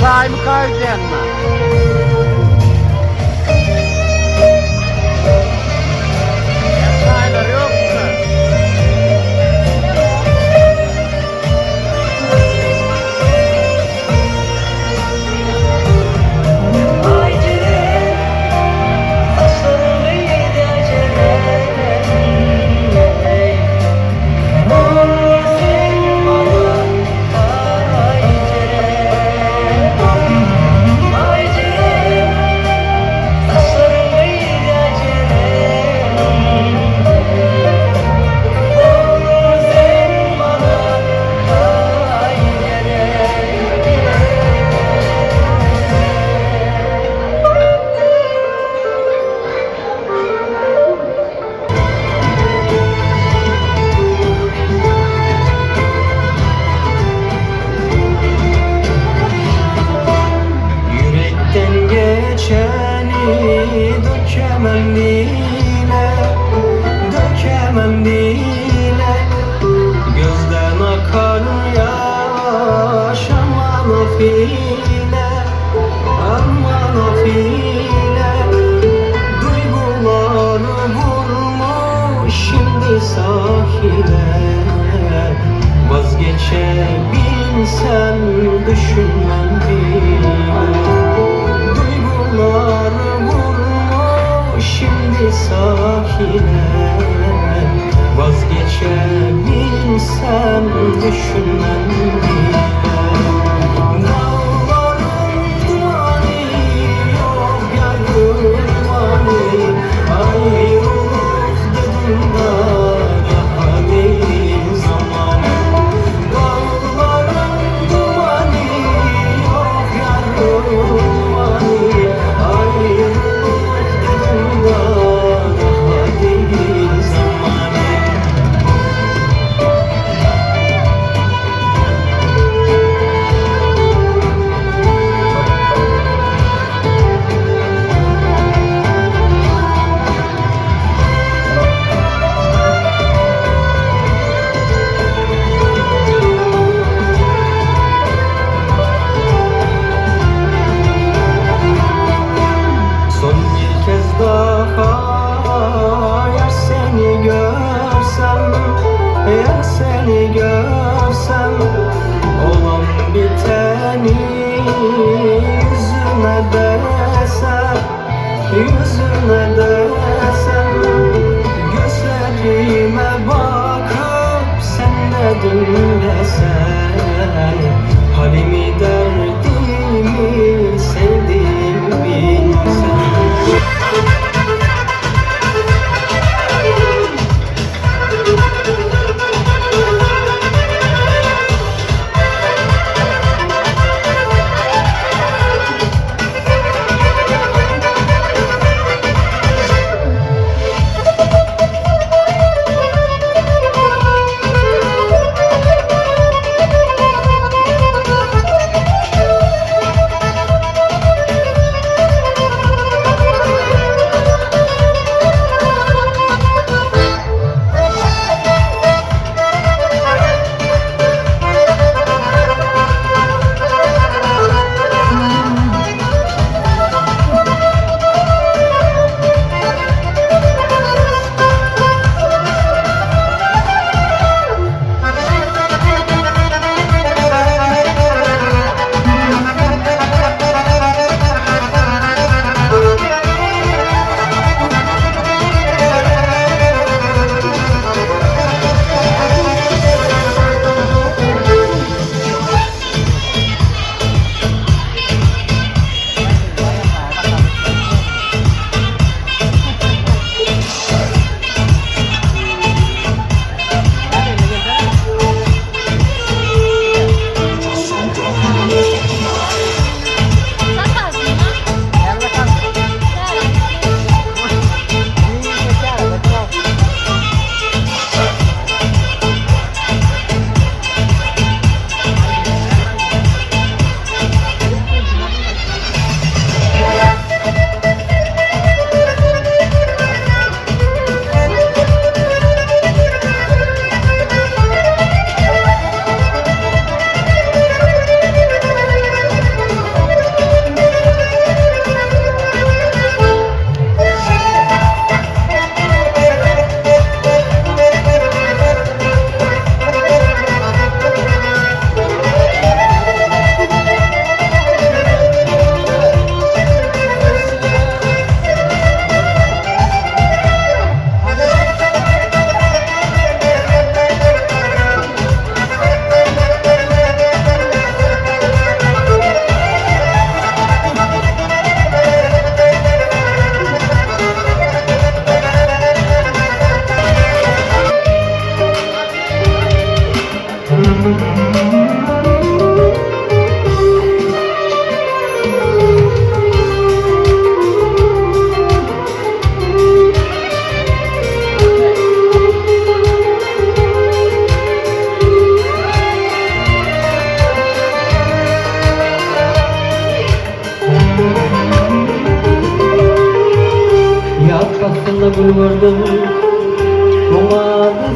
Çay mı kahve mi? Çaylar yok mu? Dökemem dile, dökemem dile. Gözden akar yaş aman afile, aman afile. Duyguları vurmuş şimdi sahile. Vazgeçebilsem düşünmem bile. Duyguları vurmuş şimdi sahile. Vazgeçebilsem düşünmem bile. Dağların dumanı yok gel durmanı. Ayrılık dedim daha değil zamanı. Dağların dumanı yok gel durmanı. Ayrılık dedim daha değil zamanı. Son bir kez daha eğer seni görsem, eğer seni görsem, olan biteni yüzüne desem, yüzüne desem. Gözlerime bakıp sen de dinlesen, halimi derdimi sevdiğimi bilsen.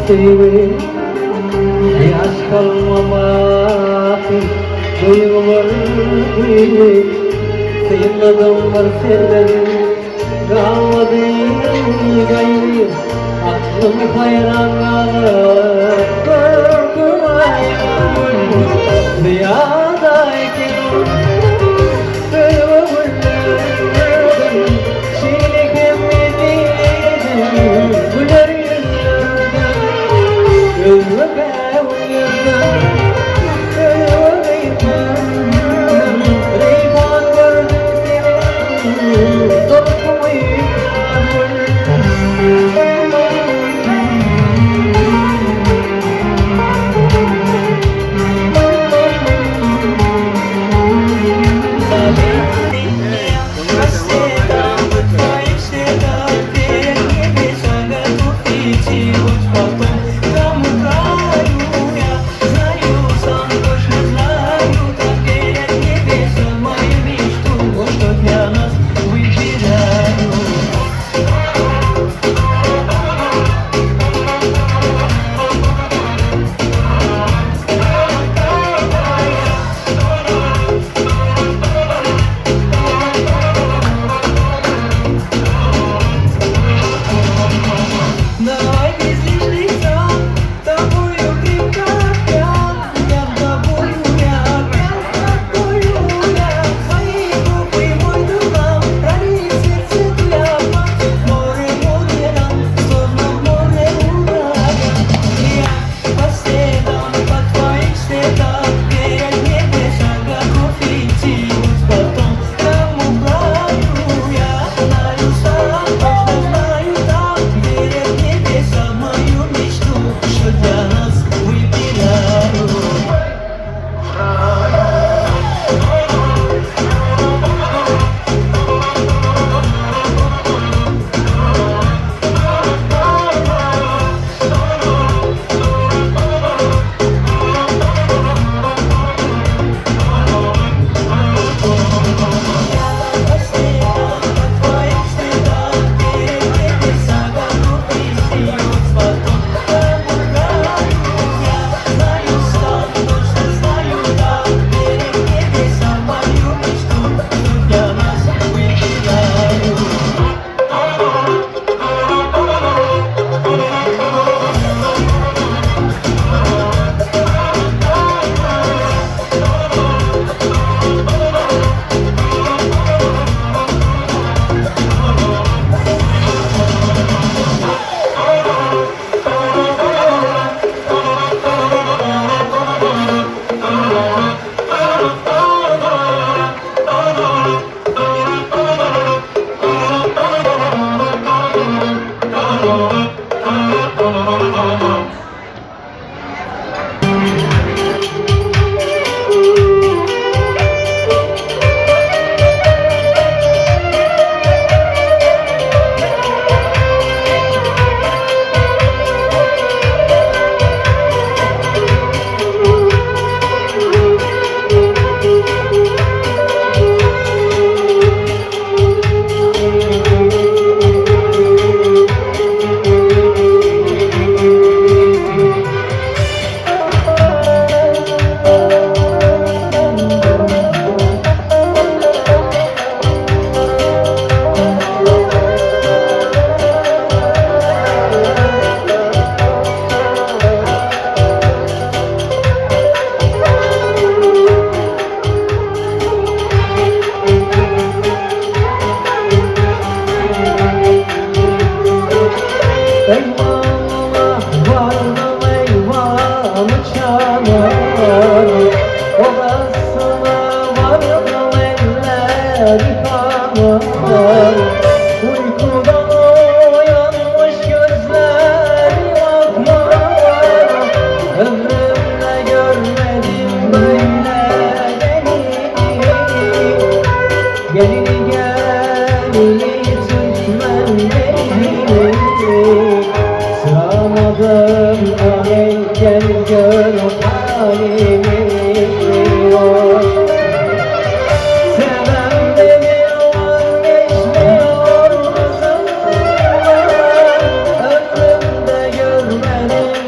sevdim, yaş kalmamak duygular gibi. Sayılmadım var sevmedim, kalmadı gayrı. Aklım hayran kalır, korkuma yavrum. Rüyadayken böyle vururdum, çiğnek emrediydim, güler yüzlürdüm, gözüme uyurdum, böyle vururdum. Reyhan gördüm seni, korkumu uykudan uyanmış gözlerim akmar. Ömrümde görmedim böyle gelini, gelini Türkmen gelini. Sığamadım ay gel gör halimi. Ömrümde görmedim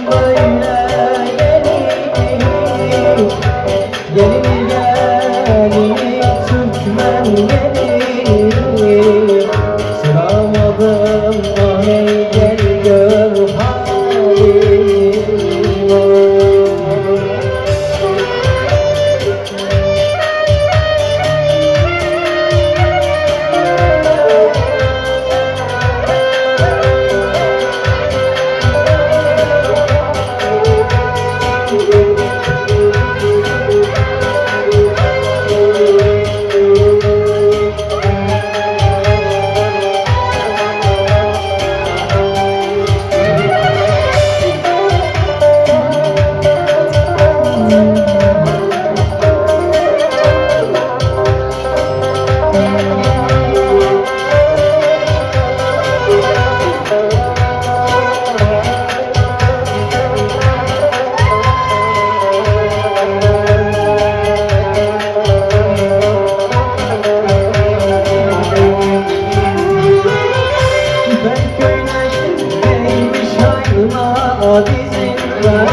dizimden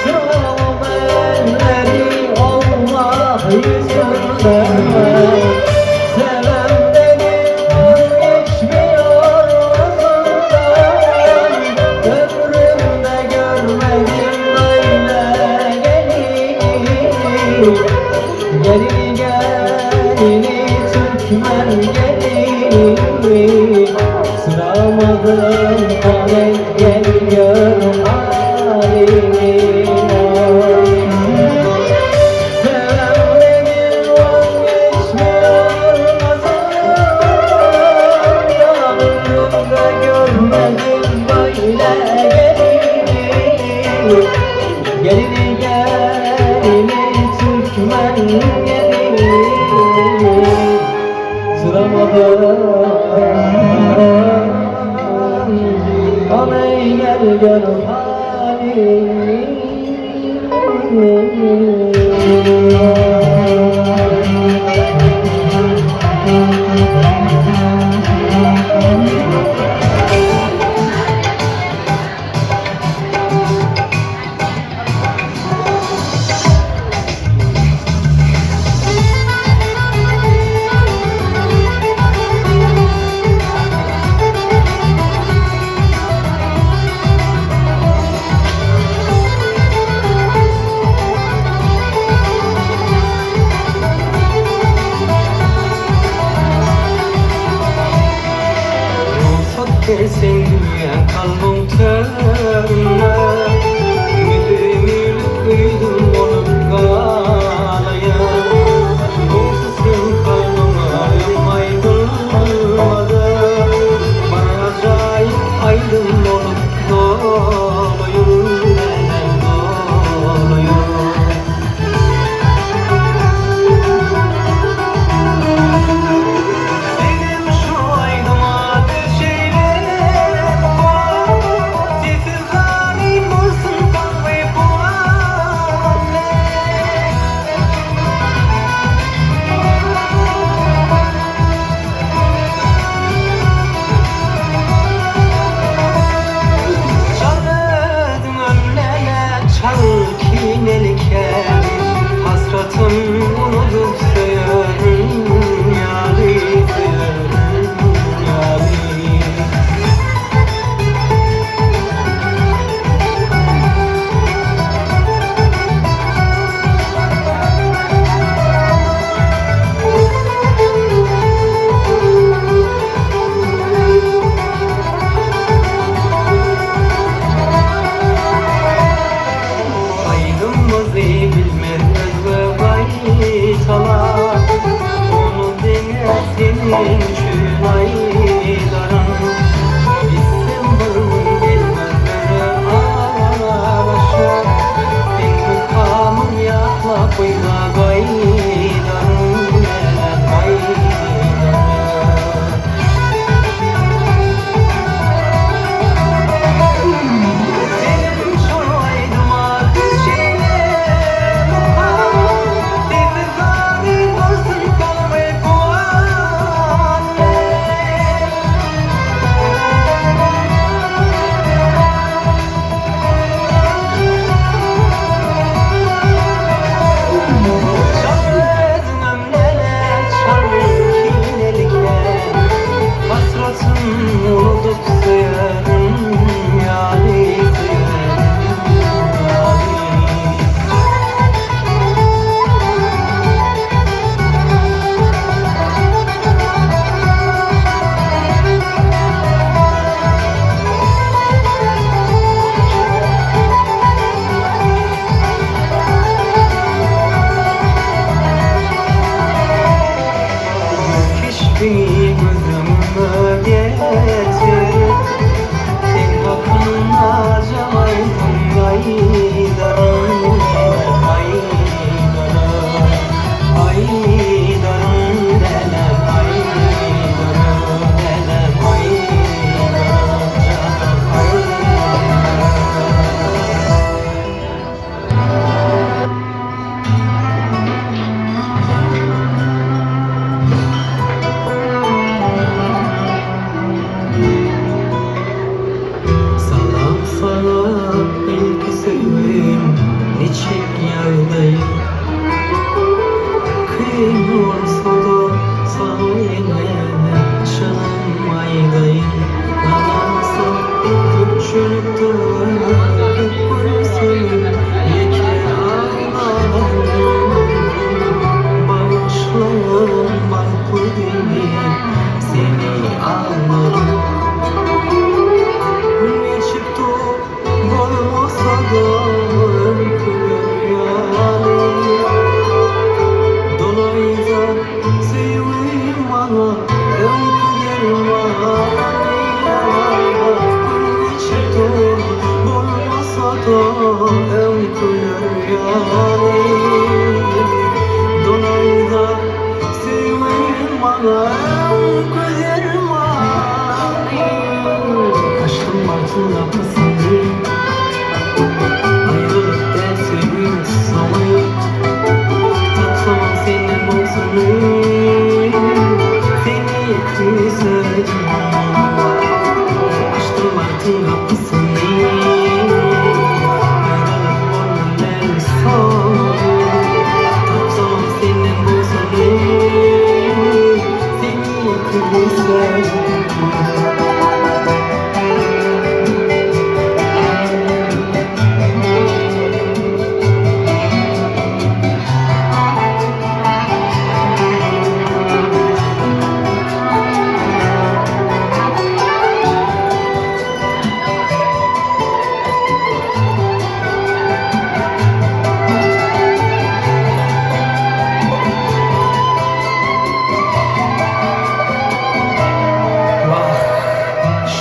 Sıram elleri Allah yüzünden Seven beni vazgeçmiyor ağzından Ömrümde görmedim böyle gelini Gelini gelini Türkmen gelini Sıramadım alem gel gör halimi Seven beni vazgeçmiyor nazarından Ömrümde görmedim böyle gelini Gelini gelini Türkmen gelini Sıramadım aley gel gör halimi Sevgiye kalbim terine Ümidimi kıydım olup kalaya Dostum kalbime yapmaydın Bana acayip aydın olup doluyum Neden doluyum Benim şu aydıma Dönüp durup gülsün yeter ağlarım. Bağışlayın bak bu değil seni anladım. Geçip dur olmasa da öyküler yani. Dolayısıyla seveyim bana öyküler yani. Geçip dur olmasa da öyküler yani. Dolayısıyla seveyim bana öyküler yani. Aşkım Mart'ın kapısını ayrılık dersin sana. Tatsamam senin bozunu seni küserim. Açtım Mart'ın kapısını ayrılık bana dersin sana. Tatsamam senin bozunu seni küserim.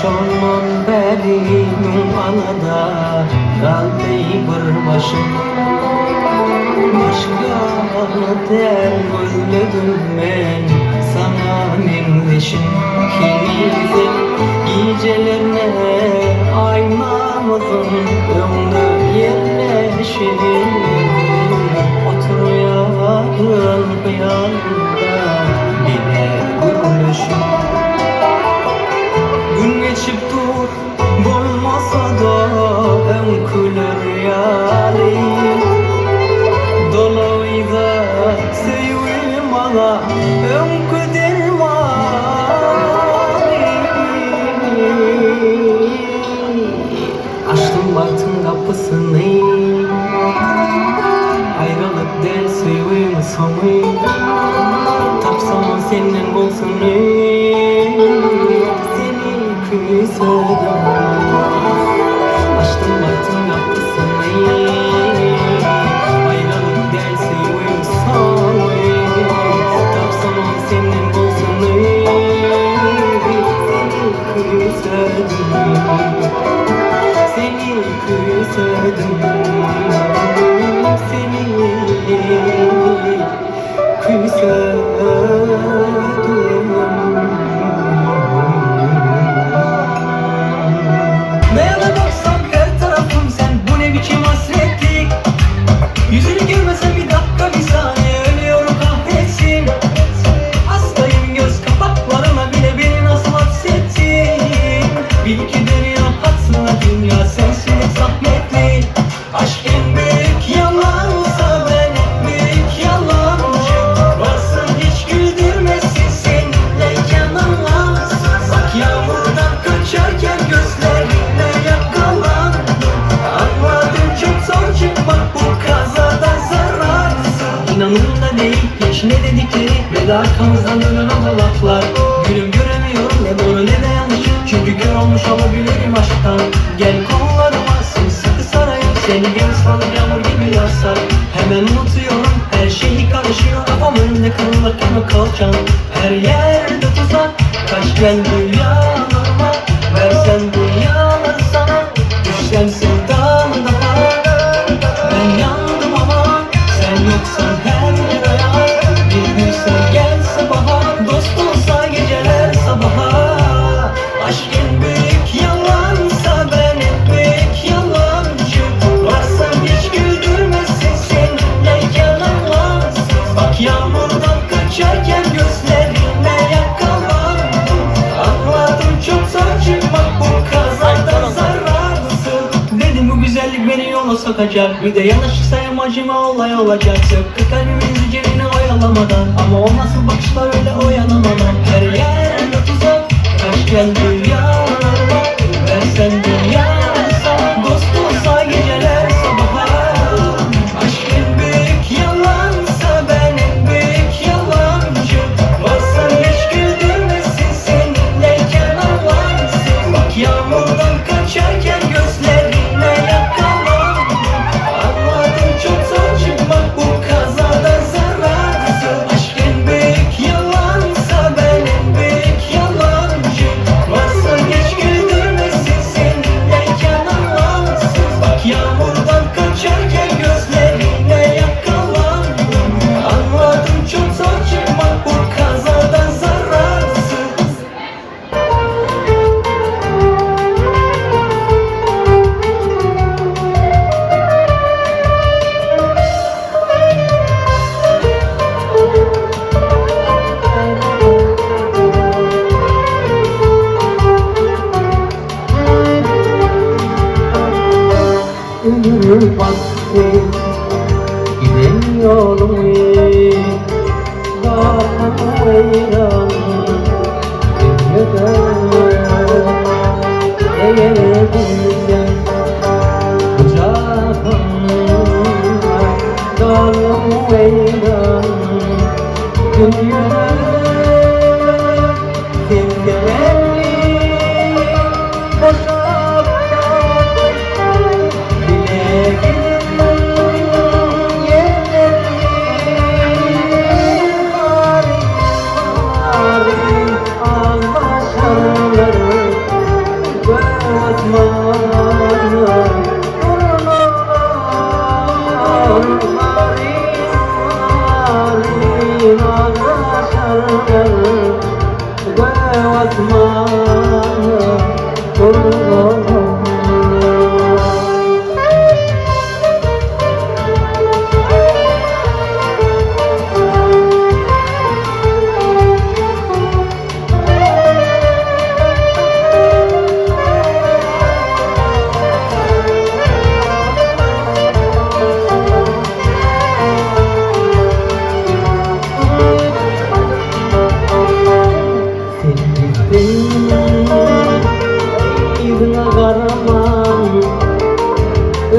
Şonun benim anada kaldı bir başım. Başka der özledim ben sana mendeşim. Kimizin gecelerine aynamızın önünde yerleşir. Oturuyorum yanında bile gülüşüm. Gün geçip dur olmasa da öyküler yani. Dolayısıyla seveyim bana öyküler yani. Açtım baktım kapısını ayrılık der seveyim sana. Tapsam senin bolsunu küserim. Açtım baktım kapısını ayrılık der seveyim sana. Tapsam senin bozunu seni küserim. Seni küserim. Seni küserim. Nerede baksam her tarafım sen, bu ne biçim hasretlik. Yüzünü görmesem bir dakika bir saniye ölüyorum kahretsin. Hastayım göz kapaklarıma bile beni nasıl hapsettin. Bil ki dünya haksına dünya sensin hep zahmetli. Aşk en büyük yalansa ben en büyük yalancı. Varsın hiç güldürmesin seninleyken anlamsız. Bak yağmurdan kaçarken gözlerine yakalandım. Anladım çok zor çıkmak bu kazadan zararsız. İnanılır da değil hiç ne dedikleri ve de arkamızdan dönen o laflar. Gülüm göremiyorum ne doğru ne de yanlış, çünkü kör olmuş olabilirim aşktan. Gel kollarıma sımsıkı sarayım, seni bir ıslanıp yağmur gibi yağsar. Hemen unutuyorum her şeyi karışıyor, kafam önümde kırılırken o kalçam. Her yerde tuzak, kaç gel rüyalarıma. Versen dünyaları sana, düşsem sevdan daha. Ben yandım ama sen yoksan her yer ayar. Bir gün sen gelse bahar, dost olsa geceler sabaha. Aşk en büyük yalansa ben en büyük yalancı. Varsa hiç güldürmesin seninleyken anlamsız. Bak yağmurdan kaçarken gözlerine yakalandım. Anladım çok zor çıkmak bu kazadan zararsız. Dedim bu güzellik beni yola sokacak, bir de yanlışlıksa amacıma olay olacak. Tıpkı kalbimin zincirini oyalamadan, ama o nasıl bakışlar öyle oyanamadan. Her yerde tuzak, kaç gel rüyalarıma. Versen dünya ömür baksın giden yolumu hayran dünyada eğer bilsen kucağımda kalım hayran dünyada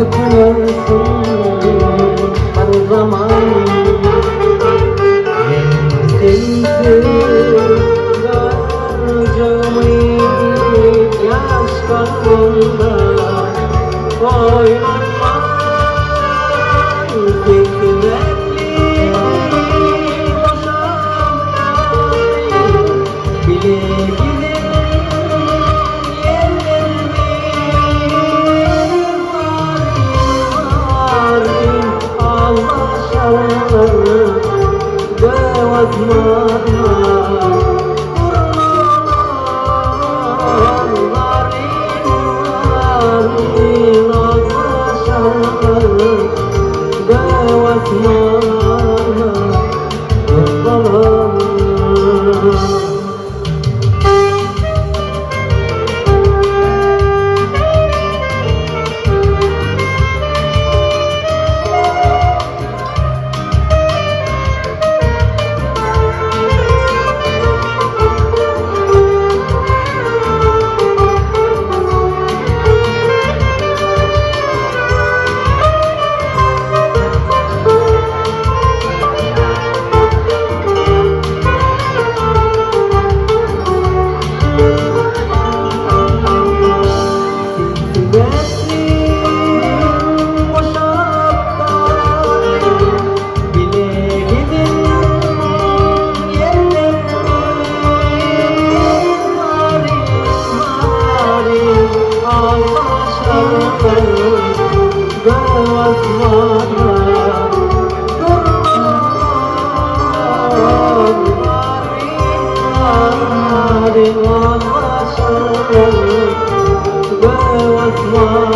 öpüyorsun her zaman sensiz göreceğim yaş kalbimde oynanmaz fikretli boşanmaz bile gidelim One